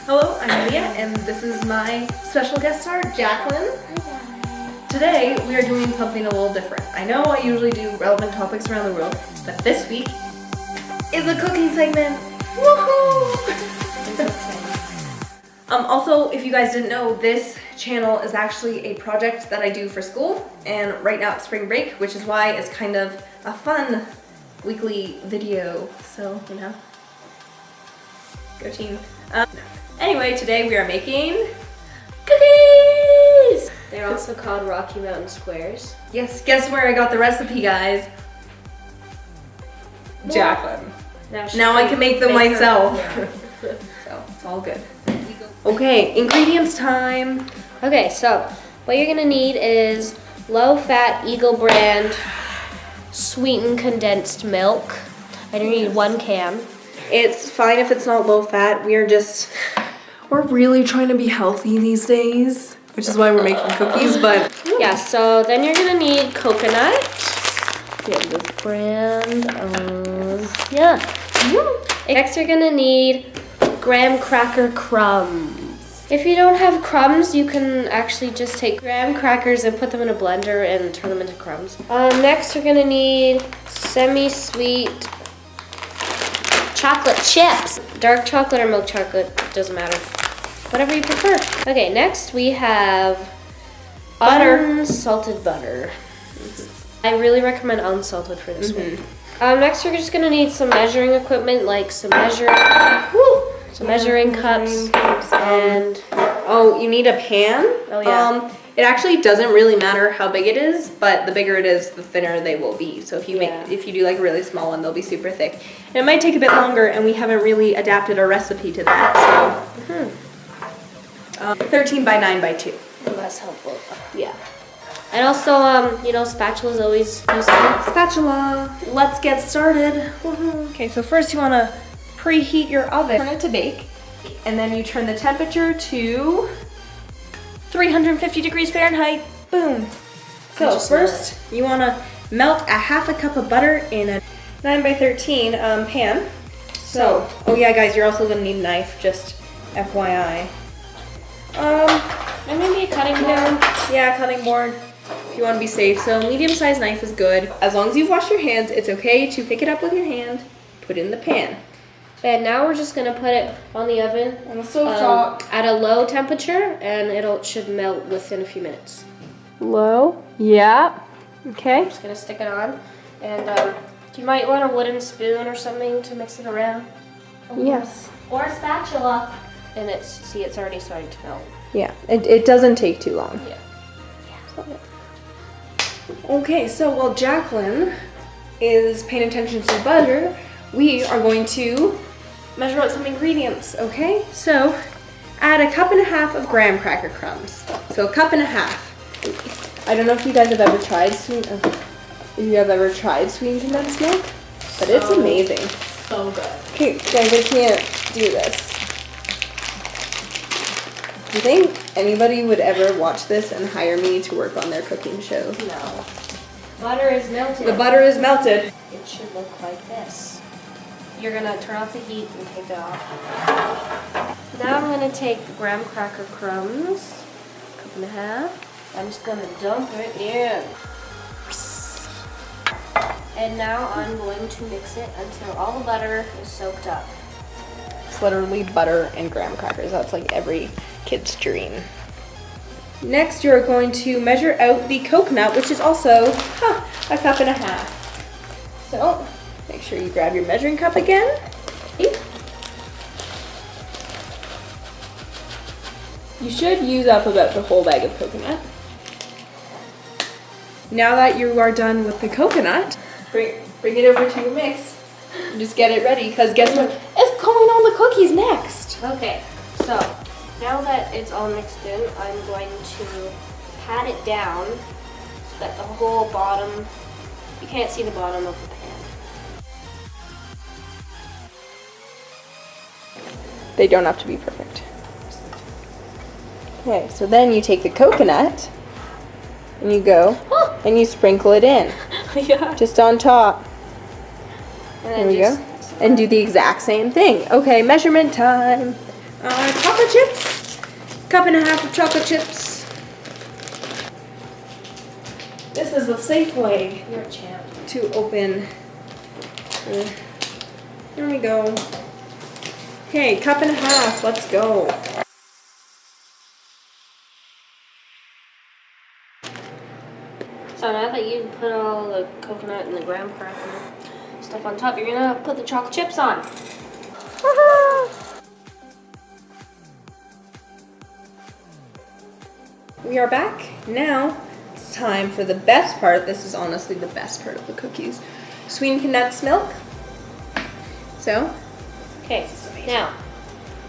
Hello, I'm Leah, and this is my special guest star, Jacqueline. Today, we are doing something a little different. I know I usually do relevant topics around the world, but this week is a cooking segment. Woohoo! Also, if you guys didn't know, this channel is actually a project that I do for school, and right now it's spring break, which is why it's kind of a fun weekly video, so, you know, go team. Anyway, today we are making cookies! They're also called Rocky Mountain Squares. Yes, guess where I got the recipe, guys? Jacqueline. Now I can make them myself. So, it's all good. Okay, ingredients time. Okay, so what you're gonna need is low-fat Eagle brand sweetened condensed milk. And you need 1 can. It's fine if it's not low fat. We're really trying to be healthy these days, which is why we're making cookies, but. Yeah, so then you're gonna need coconut. Get this brand. Next you're gonna need graham cracker crumbs. If you don't have crumbs, you can actually just take graham crackers and put them in a blender and turn them into crumbs. Next you're gonna need semi-sweet chocolate chips. Dark chocolate or milk chocolate, doesn't matter. Whatever you prefer. Okay, next we have butter. Unsalted butter. I really recommend unsalted for this one. Next you're just gonna need some measuring equipment, like some measuring cups and oh, you need a pan? Oh yeah. It actually doesn't really matter how big it is, but the bigger it is, the thinner they will be. So if you do like a really small one, they'll be super thick. And it might take a bit longer, and we haven't really adapted our recipe to that. So 13 by 9 by 2. Oh, that's helpful. Yeah. And also, spatula's always useful. Spatula. Let's get started. Okay, so first you want to preheat your oven. Turn it to bake, and then you turn the temperature to 350 degrees Fahrenheit. Boom. So first you want to melt a half a cup of butter in a 9 by 13 pan. So, oh yeah guys, you're also going to need a knife, just FYI. And maybe a cutting board. Yeah, cutting board if you want to be safe. So medium-sized knife is good. As long as you've washed your hands, it's okay to pick it up with your hand, put it in the pan. And now we're just gonna put it on the oven On the stovetop. at a low temperature, and it should melt within a few minutes. Low. Yeah. Okay. I'm just gonna stick it on, and you might want a wooden spoon or something to mix it around. Yes. Or a spatula. And it's already starting to melt. Yeah. It doesn't take too long. Yeah. Okay, so while Jacqueline is paying attention to the butter, we are going to measure out some ingredients, okay? So add 1.5 cups of graham cracker crumbs. So 1.5 cups. I don't know if you guys have ever tried sweetened condensed milk, but it's amazing. So good. Okay, guys, I can't do this. Do you think anybody would ever watch this and hire me to work on their cooking show? No. Butter is melted. The butter is melted. It should look like this. You're gonna turn off the heat and take it off. Now I'm gonna take the graham cracker crumbs, 1.5 cups. I'm just gonna dump it in. And now I'm going to mix it until all the butter is soaked up. It's literally butter and graham crackers. That's like every kid's dream. Next, you're going to measure out the coconut, which is also 1.5 cups. So, make sure you grab your measuring cup again. You should use up about the whole bag of coconut. Now that you are done with the coconut, bring it over to your mix. And just get it ready, because guess what? It's going on the cookies next. Okay, so now that it's all mixed in, I'm going to pat it down so that the whole bottom, you can't see the bottom of the pan. They don't have to be perfect. Okay, so then you take the coconut and you go and you sprinkle it in. Yeah. Just on top. And There we go. And do the exact same thing. Okay, measurement time. Chocolate chips. Cup and a half of chocolate chips. This is the safe way. You're a champ. To open. There we go. Okay, cup and a half. Let's go. So now that you've put all the coconut and the graham cracker stuff on top, you're gonna put the chocolate chips on. We are back. Now it's time for the best part. This is honestly the best part of the cookies. Sweetened condensed milk. So, Okay, now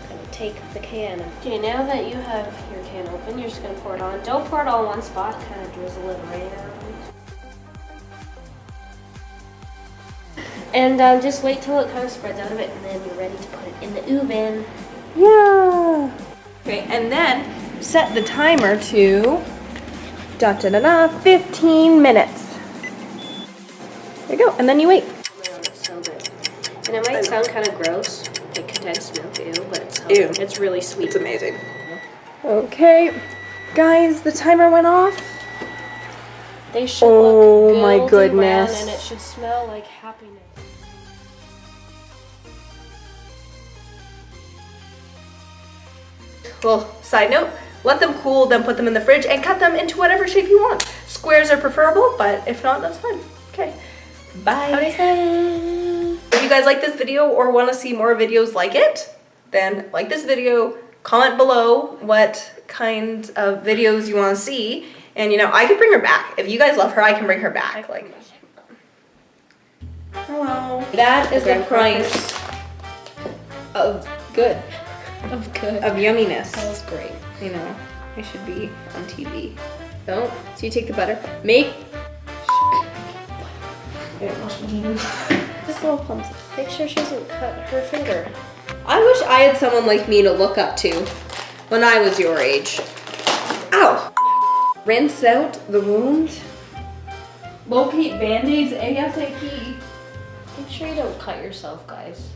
I'm gonna take the can. Okay, now that you have your can open, you're just gonna pour it on. Don't pour it all in one spot, kind of drizzle it around. And just wait till it kind of spreads out a bit, and then you're ready to put it in the oven. yeah. Okay, and then set the timer to 15 minutes. There you go, and then you wait. Oh, it's so good. And it might sound kind of gross, like condensed milk, but it's so Ew. good. It's really sweet. It's amazing. Okay, guys, the timer went off. They should Oh look my golden brown, goodness. and it should smell like happiness. Well, side note, let them cool, then put them in the fridge and cut them into whatever shape you want. Squares are preferable, but if not, that's fine. Okay, bye. If you guys like this video or want to see more videos like it, then like this video, comment below what kind of videos you want to see, and you know, I could bring her back. If you guys love her, I can bring her back. Like, hello. That is the price of good. Of good. Of yumminess. That was great. You know, I should be on TV. So you take the butter. Make. This little clumsy. Make sure she doesn't cut her finger. I wish I had someone like me to look up to when I was your age. Ow! Rinse out the wound. Locate band-aids ASAP. Make sure you don't cut yourself, guys.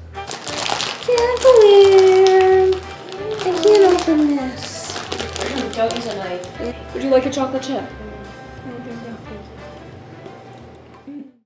Jacqueline! I can't open this. Don't use a knife. Would you like a chocolate chip?